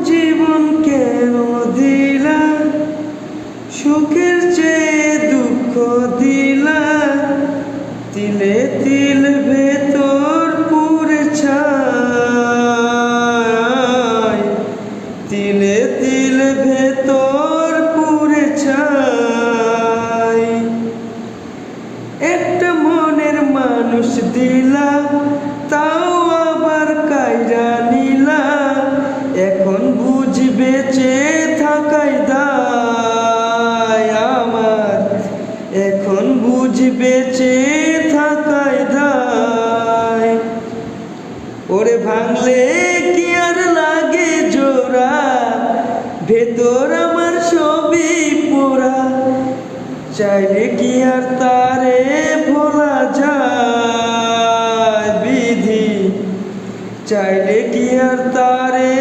জীবন কেন দিলা, সুখের চেয়ে দুঃখ দিলা, তিলে তিল ভেতর পুরে ছাই, তিলে তিল ভেতর পুরে ছাই। একটা মনের মানুষ দিলা, তাও আবার কাইরা নিলা, এখন বুঝবে চেয়ে থাকাই দায় আমার, এখন বুঝবে চেয়ে থাকাই দায়। ওরে ভাঙলে কি আর লাগে জোড়া, ভেতর আমার সবই পোড়া, চাইলে কি আর তারে ভোলা যায় বিধি, চাইলে কি আর তারে